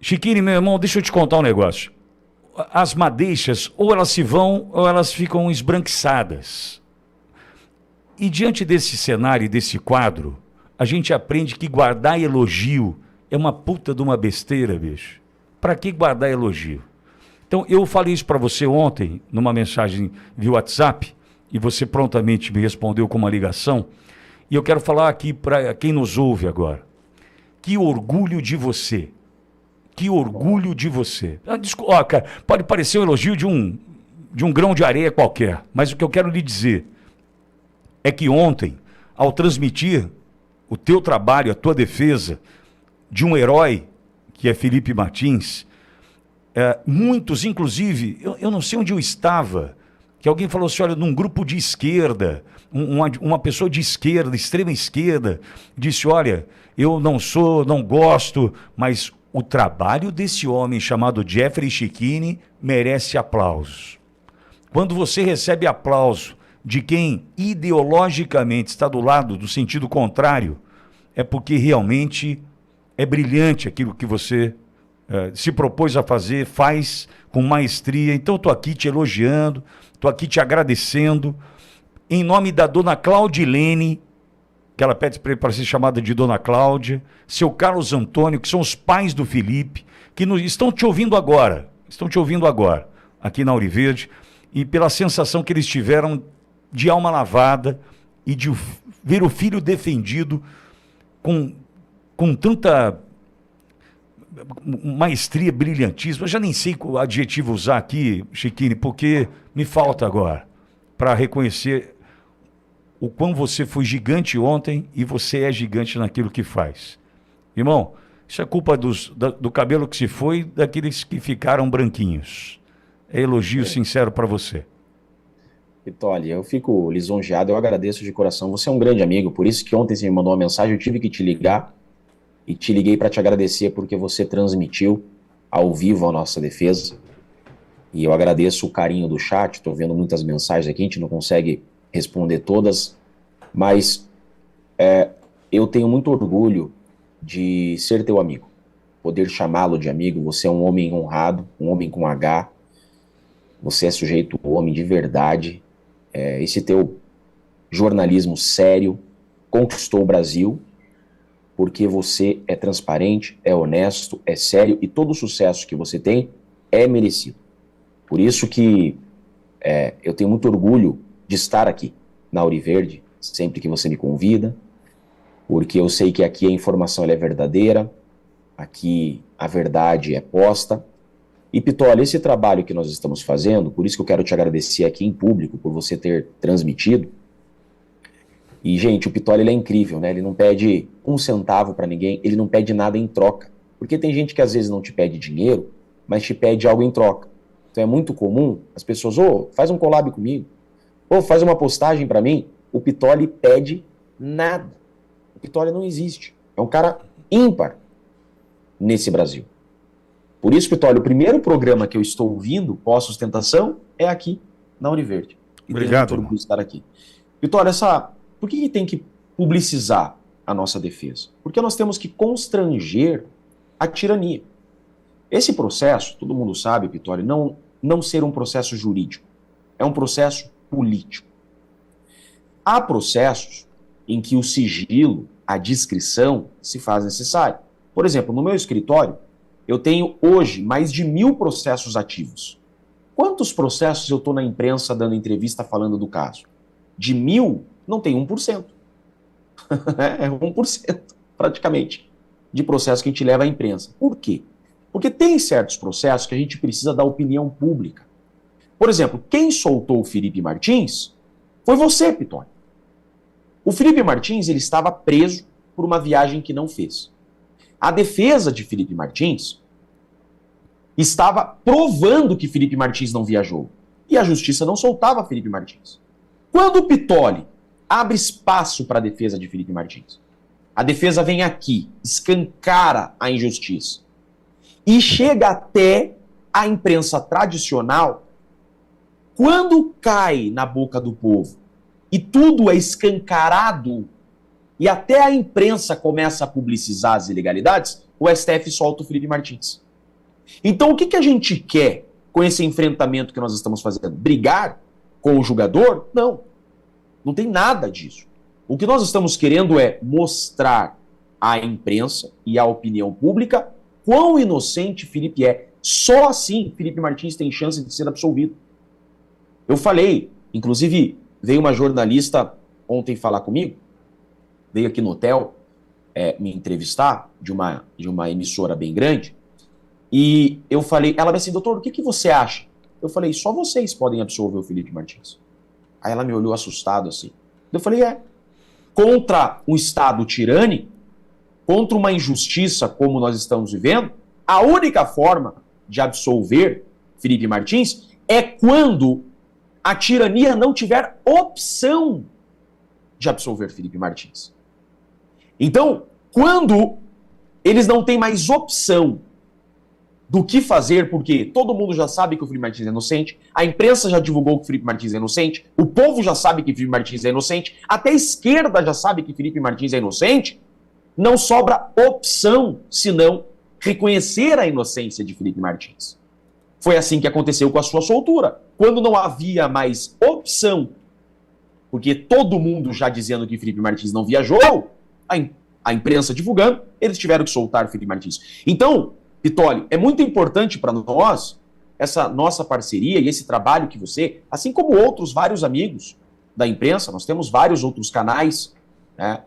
Chiquini, meu irmão, deixa eu te contar um negócio. As madeixas, ou elas se vão, ou elas ficam esbranquiçadas. E diante desse cenário, desse quadro, a gente aprende que guardar elogio é uma puta de uma besteira, bicho. Pra que guardar elogio? Então, eu falei isso pra você ontem, numa mensagem via WhatsApp, e você prontamente me respondeu com uma ligação, e eu quero falar aqui para quem nos ouve agora. Que orgulho de você. Que orgulho de você. Desculpa, cara, pode parecer um elogio de um grão de areia qualquer, mas o que eu quero lhe dizer é que ontem, ao transmitir o teu trabalho, a tua defesa de um herói, que é Felipe Martins, muitos, inclusive, eu não sei onde eu estava, que alguém falou assim, olha, num grupo de esquerda, uma pessoa de esquerda, extrema esquerda, disse, olha, eu não gosto, mas o trabalho desse homem chamado Jeffrey Chiquini merece aplausos. Quando você recebe aplauso de quem ideologicamente está do lado, do sentido contrário, é porque realmente é brilhante aquilo que você se propôs a fazer, faz com maestria. Então estou aqui te elogiando, estou aqui te agradecendo, em nome da dona Claudilene, que ela pede para ser chamada de Dona Cláudia, seu Carlos Antônio, que são os pais do Felipe, que estão te ouvindo agora, aqui na Ouro Verde, e pela sensação que eles tiveram de alma lavada e de ver o filho defendido com tanta maestria, brilhantismo. Eu já nem sei o adjetivo usar aqui, Chiquini, porque me falta agora para reconhecer o quão você foi gigante ontem e você é gigante naquilo que faz. Irmão, isso é culpa do cabelo que se foi, daqueles que ficaram branquinhos. É elogio sincero para você. Pitoli, eu fico lisonjeado, eu agradeço de coração. Você é um grande amigo, por isso que ontem você me mandou uma mensagem, eu tive que te ligar, e te liguei para te agradecer porque você transmitiu ao vivo a nossa defesa. E eu agradeço o carinho do chat, estou vendo muitas mensagens aqui, a gente não consegue responder todas, mas eu tenho muito orgulho de ser teu amigo, poder chamá-lo de amigo. Você é um homem honrado, um homem com H, você é sujeito homem de verdade, esse teu jornalismo sério conquistou o Brasil, porque você é transparente, é honesto, é sério, e todo o sucesso que você tem é merecido. Por isso que eu tenho muito orgulho de estar aqui na Ouro Verde, sempre que você me convida, porque eu sei que aqui a informação ela é verdadeira, aqui a verdade é posta. E Pitoli, esse trabalho que nós estamos fazendo, por isso que eu quero te agradecer aqui em público, por você ter transmitido. E, gente, o Pitoli ele é incrível, né? Ele não pede um centavo para ninguém, ele não pede nada em troca. Porque tem gente que às vezes não te pede dinheiro, mas te pede algo em troca. Então é muito comum as pessoas, faz um collab comigo, faz uma postagem para mim. O Pitoli pede nada. O Pitoli não existe. É um cara ímpar nesse Brasil. Por isso, Pitoli, o primeiro programa que eu estou ouvindo, pós-sustentação, é aqui, na Ouro Verde. Obrigado. Por estar aqui. Pitoli, por que tem que publicizar a nossa defesa? Porque nós temos que constranger a tirania. Esse processo, todo mundo sabe, Pitoli, não ser um processo jurídico. É um processo político. Há processos em que o sigilo, a discrição, se faz necessário. Por exemplo, no meu escritório, eu tenho hoje mais de 1000 processos ativos. Quantos processos eu estou na imprensa dando entrevista falando do caso? De 1000, não tem 1%. É 1%, praticamente, de processo que a gente leva à imprensa. Por quê? Porque tem certos processos que a gente precisa da opinião pública. Por exemplo, quem soltou o Felipe Martins foi você, Pitoli. O Felipe Martins ele estava preso por uma viagem que não fez. A defesa de Felipe Martins estava provando que Felipe Martins não viajou. E a justiça não soltava Felipe Martins. Quando o Pitoli abre espaço para a defesa de Felipe Martins, a defesa vem aqui, escancara a injustiça e chega até a imprensa tradicional. Quando cai na boca do povo e tudo é escancarado e até a imprensa começa a publicizar as ilegalidades, o STF solta o Felipe Martins. Então, o que a gente quer com esse enfrentamento que nós estamos fazendo? Brigar com o julgador? Não. Não tem nada disso. O que nós estamos querendo é mostrar à imprensa e à opinião pública quão inocente Felipe é. Só assim Felipe Martins tem chance de ser absolvido. Eu falei, inclusive veio uma jornalista ontem falar comigo, veio aqui no hotel me entrevistar, de uma emissora bem grande, e eu falei, ela me disse, doutor, o que você acha? Eu falei, só vocês podem absolver o Felipe Martins. Aí ela me olhou assustado assim. Eu falei, contra um Estado tirânico, contra uma injustiça como nós estamos vivendo, a única forma de absolver Felipe Martins é quando a tirania não tiver opção de absolver Felipe Martins. Então, quando eles não têm mais opção do que fazer, porque todo mundo já sabe que o Felipe Martins é inocente, a imprensa já divulgou que o Felipe Martins é inocente, o povo já sabe que o Felipe Martins é inocente, até a esquerda já sabe que Felipe Martins é inocente, não sobra opção senão reconhecer a inocência de Felipe Martins. Foi assim que aconteceu com a sua soltura. Quando não havia mais opção, porque todo mundo já dizendo que Felipe Martins não viajou, a imprensa divulgando, eles tiveram que soltar Felipe Martins. Então, Pitoli, é muito importante para nós essa nossa parceria e esse trabalho que você, assim como outros vários amigos da imprensa, nós temos vários outros canais, né,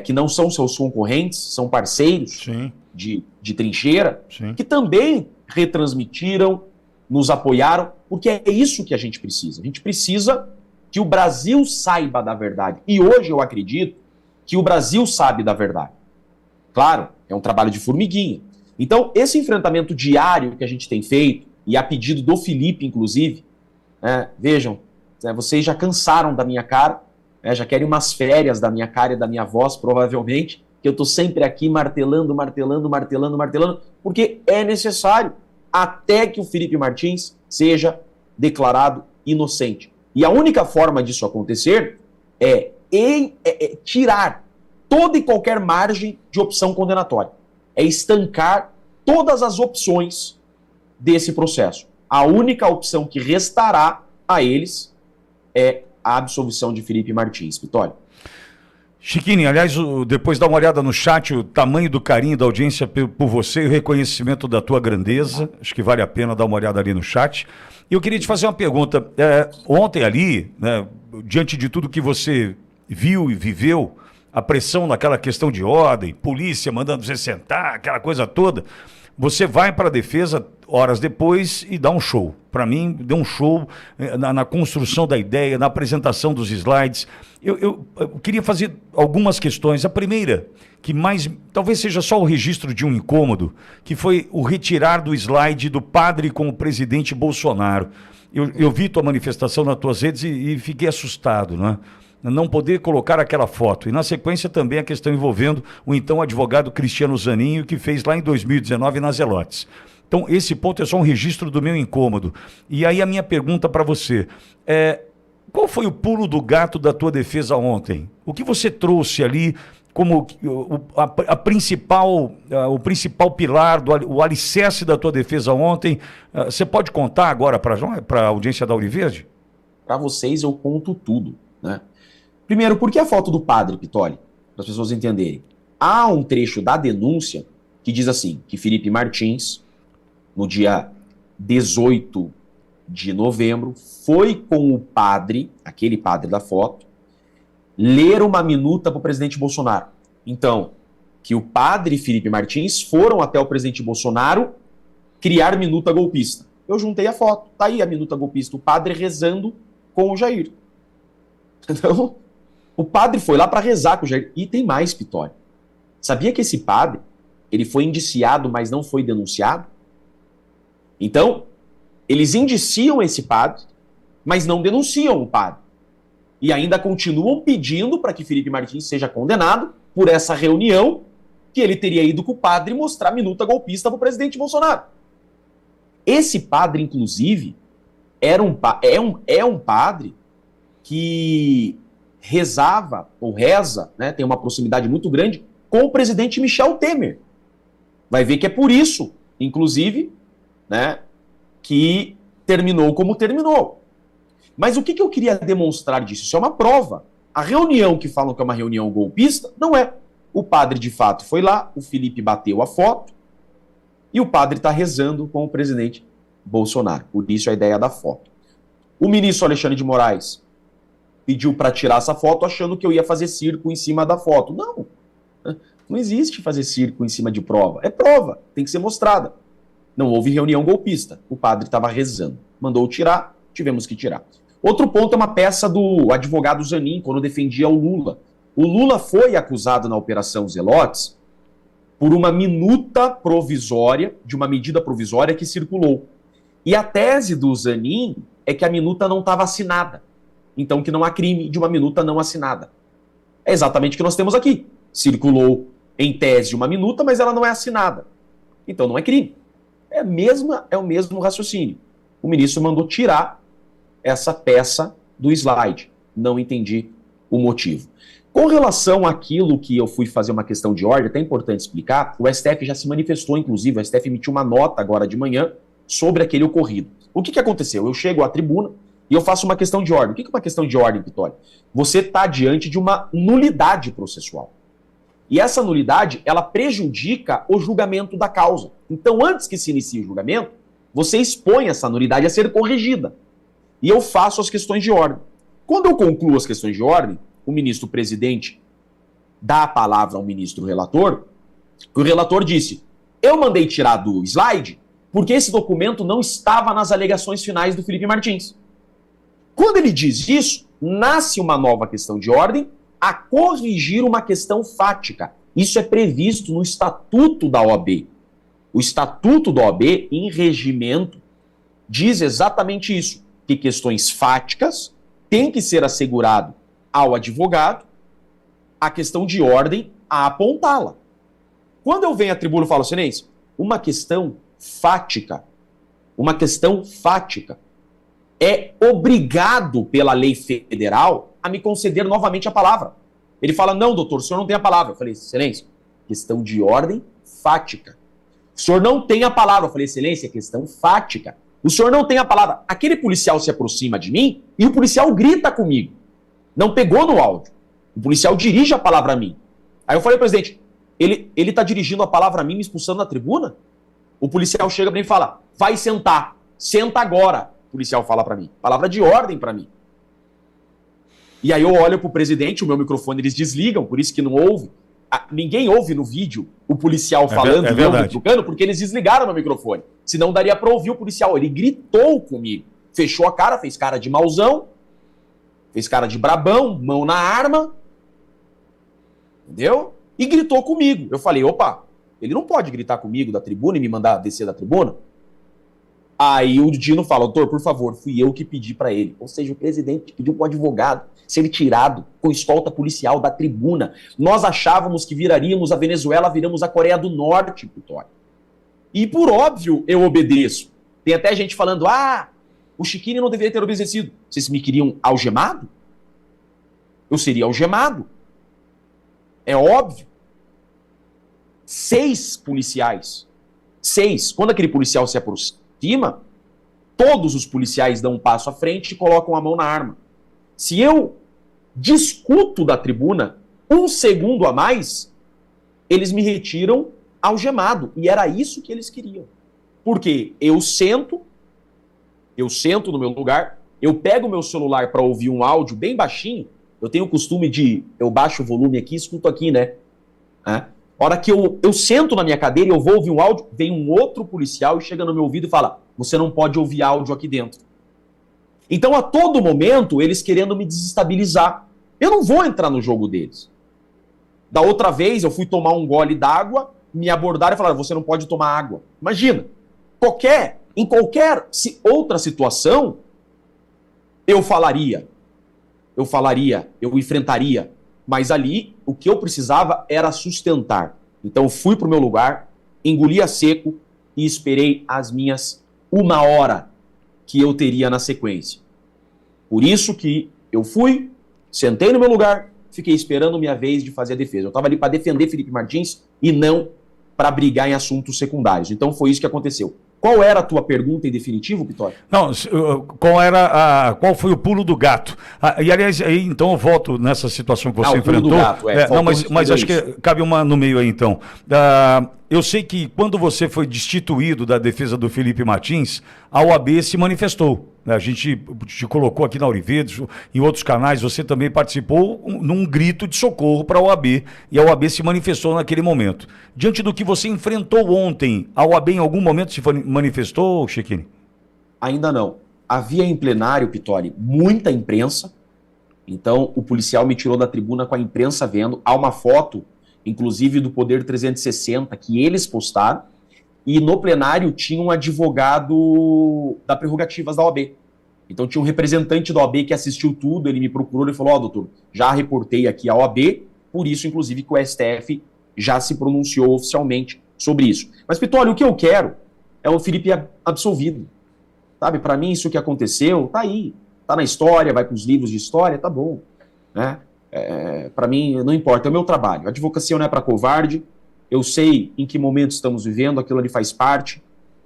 que não são seus concorrentes, são parceiros de trincheira, que também retransmitiram, nos apoiaram, porque é isso que a gente precisa. A gente precisa que o Brasil saiba da verdade. E hoje eu acredito que o Brasil sabe da verdade. Claro, é um trabalho de formiguinha. Então, esse enfrentamento diário que a gente tem feito, e a pedido do Felipe, inclusive, vejam, vocês já cansaram da minha cara, já querem umas férias da minha cara e da minha voz, provavelmente, que eu estou sempre aqui martelando, porque é necessário, até que o Felipe Martins seja declarado inocente. E a única forma disso acontecer é tirar toda e qualquer margem de opção condenatória. É estancar todas as opções desse processo. A única opção que restará a eles é a absolvição de Felipe Martins. Vitória. Chiquinho, aliás, depois dá uma olhada no chat, o tamanho do carinho da audiência por você e o reconhecimento da tua grandeza. Acho que vale a pena dar uma olhada ali no chat. E eu queria te fazer uma pergunta. Ontem ali, né, diante de tudo que você viu e viveu, a pressão naquela questão de ordem, polícia mandando você sentar, aquela coisa toda, você vai para a defesa horas depois e dá um show. Para mim, deu um show na construção da ideia, na apresentação dos slides. Eu queria fazer algumas questões. A primeira, que mais, talvez seja só o registro de um incômodo, que foi o retirar do slide do padre com o presidente Bolsonaro. Eu vi tua manifestação nas tuas redes e fiquei assustado, né? Não poder colocar aquela foto. E na sequência também a questão envolvendo o então advogado Cristiano Zaninho, que fez lá em 2019 nas Zelotes. Então esse ponto é só um registro do meu incômodo. E aí a minha pergunta para você qual foi o pulo do gato da tua defesa ontem? O que você trouxe ali como o principal pilar, o alicerce da tua defesa ontem? Você pode contar agora para a audiência da Auriverde? Para vocês eu conto tudo, né? Primeiro, por que a foto do padre, Pitoli? Para as pessoas entenderem. Há um trecho da denúncia que diz assim, que Felipe Martins, no dia 18 de novembro, foi com o padre, aquele padre da foto, ler uma minuta para o presidente Bolsonaro. Então, que o padre e Felipe Martins foram até o presidente Bolsonaro criar minuta golpista. Eu juntei a foto, tá aí a minuta golpista, o padre rezando com o Jair. Então, o padre foi lá para rezar com o Jair. E tem mais, Pitoli. Sabia que esse padre, ele foi indiciado, mas não foi denunciado? Então, eles indiciam esse padre, mas não denunciam o padre. E ainda continuam pedindo para que Felipe Martins seja condenado por essa reunião que ele teria ido com o padre mostrar minuta golpista para o presidente Bolsonaro. Esse padre, inclusive, é um padre que rezava, ou reza, né, tem uma proximidade muito grande com o presidente Michel Temer. Vai ver que é por isso inclusive, né, que terminou como terminou. Mas o que eu queria demonstrar disso? Isso é uma prova. A reunião que falam que é uma reunião golpista, não é. O padre, de fato, foi lá, o Felipe bateu a foto, e o padre está rezando com o presidente Bolsonaro. Por isso a ideia da foto. O ministro Alexandre de Moraes pediu para tirar essa foto achando que eu ia fazer circo em cima da foto. Não. Não existe fazer circo em cima de prova. É prova, tem que ser mostrada. Não houve reunião golpista. O padre estava rezando. Mandou tirar, tivemos que tirar. Outro ponto é uma peça do advogado Zanin, quando defendia o Lula. O Lula foi acusado na Operação Zelotes por uma minuta provisória, de uma medida provisória que circulou. E a tese do Zanin é que a minuta não estava assinada. Então que não há crime de uma minuta não assinada. É exatamente o que nós temos aqui. Circulou em tese uma minuta, mas ela não é assinada. Então não é crime. É o mesmo raciocínio. O ministro mandou tirar essa peça do slide. Não entendi o motivo. Com relação àquilo que eu fui fazer uma questão de ordem, é até importante explicar, o STF já se manifestou, inclusive, o STF emitiu uma nota agora de manhã sobre aquele ocorrido. O que aconteceu? Eu chego à tribuna e eu faço uma questão de ordem. O que é uma questão de ordem, Pitório? Você está diante de uma nulidade processual. E essa nulidade, ela prejudica o julgamento da causa. Então, antes que se inicie o julgamento, você expõe essa nulidade a ser corrigida. E eu faço as questões de ordem. Quando eu concluo as questões de ordem, o ministro presidente dá a palavra ao ministro relator, e o relator disse, eu mandei tirar do slide porque esse documento não estava nas alegações finais do Felipe Martins. Quando ele diz isso, nasce uma nova questão de ordem a corrigir uma questão fática. Isso é previsto no Estatuto da OAB. O Estatuto da OAB, em regimento, diz exatamente isso, que questões fáticas têm que ser assegurado ao advogado a questão de ordem a apontá-la. Quando eu venho à tribuna e falo, Excelência, uma questão fática é obrigado pela lei federal a me conceder novamente a palavra. Ele fala, não, doutor, o senhor não tem a palavra. Eu falei, Excelência, questão de ordem fática. O senhor não tem a palavra. Eu falei, Excelência, questão fática. O senhor não tem a palavra. Aquele policial se aproxima de mim e o policial grita comigo. Não pegou no áudio. O policial dirige a palavra a mim. Aí eu falei, presidente, ele tá dirigindo a palavra a mim, me expulsando da tribuna? O policial chega pra mim e fala, vai sentar. Senta agora. O policial fala pra mim. Palavra de ordem pra mim. E aí eu olho pro presidente, o meu microfone eles desligam, por isso que não ouve. Ninguém ouve no vídeo o policial falando e eu me trucando, porque eles desligaram meu microfone. Senão daria pra ouvir o policial. Ele gritou comigo. Fechou a cara, fez cara de mauzão, fez cara de brabão, mão na arma. Entendeu? E gritou comigo. Eu falei, opa, ele não pode gritar comigo da tribuna e me mandar descer da tribuna? Aí o Dino fala, doutor, por favor, fui eu que pedi pra ele. Ou seja, o presidente pediu pro advogado ser tirado com escolta policial da tribuna. Nós achávamos que viraríamos a Venezuela, viramos a Coreia do Norte, Pitório. E por óbvio, eu obedeço. Tem até gente falando, o Chiquinho não deveria ter obedecido. Vocês me queriam algemado? Eu seria algemado. É óbvio. 6 policiais. 6. Quando aquele policial se aproxima, todos os policiais dão um passo à frente e colocam a mão na arma. Se eu discuto da tribuna 1 segundo a mais, eles me retiram algemado. E era isso que eles queriam. Porque eu sento no meu lugar, eu pego o meu celular para ouvir um áudio bem baixinho, eu tenho o costume eu baixo o volume aqui e escuto aqui, né? A hora que eu sento na minha cadeira e eu vou ouvir um áudio, vem um outro policial e chega no meu ouvido e fala, você não pode ouvir áudio aqui dentro. Então, a todo momento, eles querendo me desestabilizar. Eu não vou entrar no jogo deles. Da outra vez, eu fui tomar um gole d'água, me abordaram e falaram, você não pode tomar água. Imagina, em qualquer outra situação, eu enfrentaria. Mas ali, o que eu precisava era sustentar. Então, eu fui para o meu lugar, engoli a seco e esperei as minhas 1 hora que eu teria na sequência. Por isso que eu fui, sentei no meu lugar, fiquei esperando minha vez de fazer a defesa. Eu estava ali para defender Felipe Martins e não para brigar em assuntos secundários. Então foi isso que aconteceu. Qual era a tua pergunta em definitivo, Vitória? Não, qual foi o pulo do gato? E aliás, aí então eu volto nessa situação que você o pulo do enfrentou. gato, Não, mas acho isso. que cabe uma no meio aí então. Eu sei que quando você foi destituído da defesa do Felipe Martins, a OAB se manifestou. A gente te colocou aqui na Auriverdes, em outros canais, você também participou num grito de socorro para a OAB, e a OAB se manifestou naquele momento. Diante do que você enfrentou ontem, a OAB em algum momento se manifestou, Chiquini? Ainda não. Havia em plenário, Pitori, muita imprensa, então o policial me tirou da tribuna com a imprensa vendo. Há uma foto, inclusive do Poder 360, que eles postaram, e no plenário tinha um advogado da Prerrogativas da OAB. Então tinha um representante da OAB que assistiu tudo, ele me procurou e falou, doutor, já reportei aqui a OAB, por isso, inclusive, que o STF já se pronunciou oficialmente sobre isso. Mas, Pitori, o que eu quero é o Felipe absolvido. Sabe, para mim isso que aconteceu, tá aí, tá na história, vai para os livros de história, tá bom, né? Para mim não importa, é o meu trabalho. A advocacia não é para covarde, eu sei em que momento estamos vivendo, aquilo ali faz parte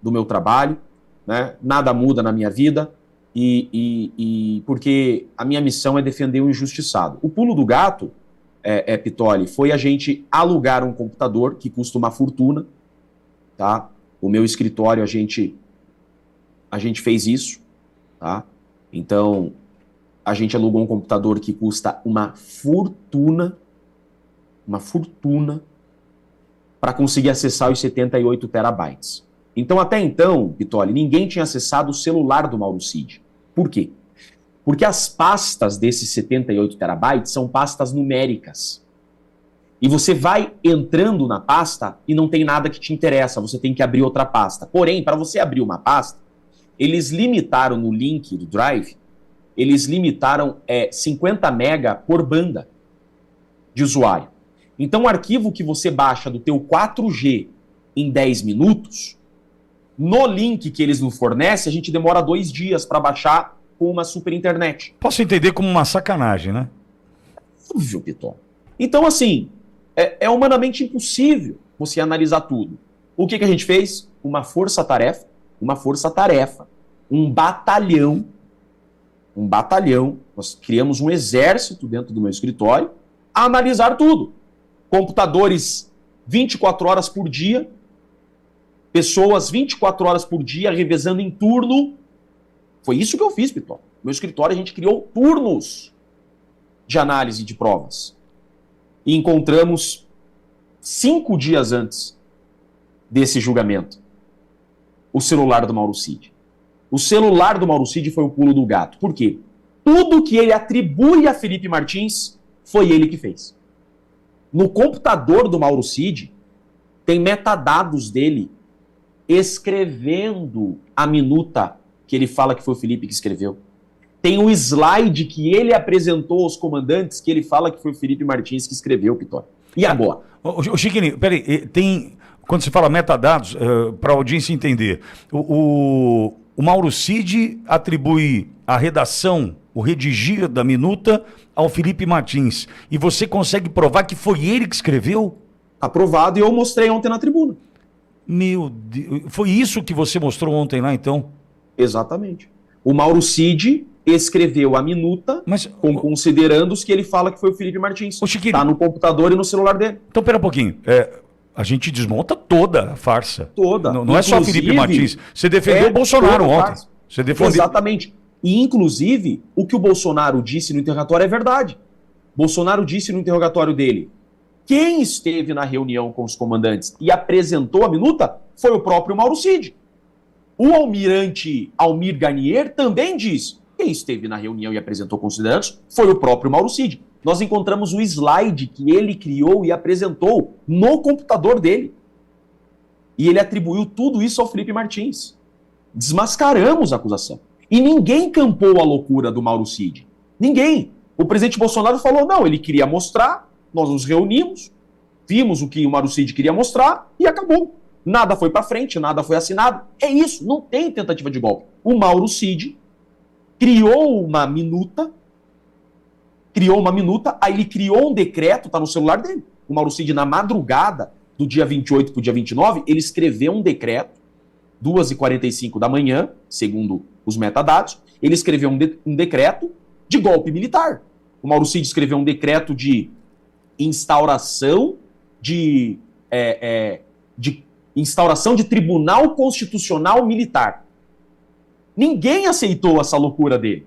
do meu trabalho, né? Nada muda na minha vida, porque a minha missão é defender o injustiçado. O pulo do gato, Pitoli, foi a gente alugar um computador que custa uma fortuna, tá? O meu escritório, a gente fez isso, tá? Então, a gente alugou um computador que custa uma fortuna, para conseguir acessar os 78 terabytes. Então, até então, Pitoli, ninguém tinha acessado o celular do Mauro Cid. Por quê? Porque as pastas desses 78 terabytes são pastas numéricas. E você vai entrando na pasta e não tem nada que te interessa, você tem que abrir outra pasta. Porém, para você abrir uma pasta, eles limitaram no link do Drive, eles limitaram 50 mega por banda de usuário. Então, o arquivo que você baixa do teu 4G em 10 minutos, no link que eles nos fornecem, a gente demora 2 dias para baixar com uma super internet. Posso entender como uma sacanagem, né? Óbvio, Piton. Então, assim, é humanamente impossível você analisar tudo. O que a gente fez? Uma força-tarefa, um batalhão, nós criamos um exército dentro do meu escritório a analisar tudo. Computadores 24 horas por dia, pessoas 24 horas por dia revezando em turno. Foi isso que eu fiz, Pitó. No meu escritório a gente criou turnos de análise de provas. E encontramos 5 dias antes desse julgamento o celular do Mauro Cid. O celular do Mauro Cid foi o pulo do gato. Por quê? Tudo que ele atribui a Felipe Martins foi ele que fez. No computador do Mauro Cid tem metadados dele escrevendo a minuta que ele fala que foi o Felipe que escreveu. Tem um slide que ele apresentou aos comandantes que ele fala que foi o Felipe Martins que escreveu, Pitor. E agora? Ô Chiquini, peraí, quando você fala metadados, para a audiência entender, o Mauro Cid atribui a redação, o redigir da minuta ao Felipe Martins. E você consegue provar que foi ele que escreveu? Aprovado, e eu mostrei ontem na tribuna. Meu Deus, foi isso que você mostrou ontem lá, então? Exatamente. O Mauro Cid escreveu a minuta com considerandos que ele fala que foi o Felipe Martins. Está no computador e no celular dele. Então, pera um pouquinho. A gente desmonta toda a farsa. Toda. Não é só Felipe Martins. Você defendeu o Bolsonaro ontem. Você defendeu... Exatamente. E, inclusive, o que o Bolsonaro disse no interrogatório é verdade. Bolsonaro disse no interrogatório dele: quem esteve na reunião com os comandantes e apresentou a minuta foi o próprio Mauro Cid. O almirante Almir Garnier também diz: quem esteve na reunião e apresentou considerandos foi o próprio Mauro Cid. Nós encontramos o slide que ele criou e apresentou no computador dele. E ele atribuiu tudo isso ao Felipe Martins. Desmascaramos a acusação. E ninguém campou a loucura do Mauro Cid. Ninguém. O presidente Bolsonaro falou: não, ele queria mostrar, nós nos reunimos, vimos o que o Mauro Cid queria mostrar e acabou. Nada foi para frente, nada foi assinado. É isso, não tem tentativa de golpe. O Mauro Cid criou uma minuta, aí ele criou um decreto, tá no celular dele. O Mauro Cid, na madrugada, do dia 28 para o dia 29, ele escreveu um decreto, 2h45 da manhã, segundo os metadados, ele escreveu um decreto de golpe militar. O Mauro Cid escreveu um decreto de instauração de Tribunal Constitucional Militar. Ninguém aceitou essa loucura dele.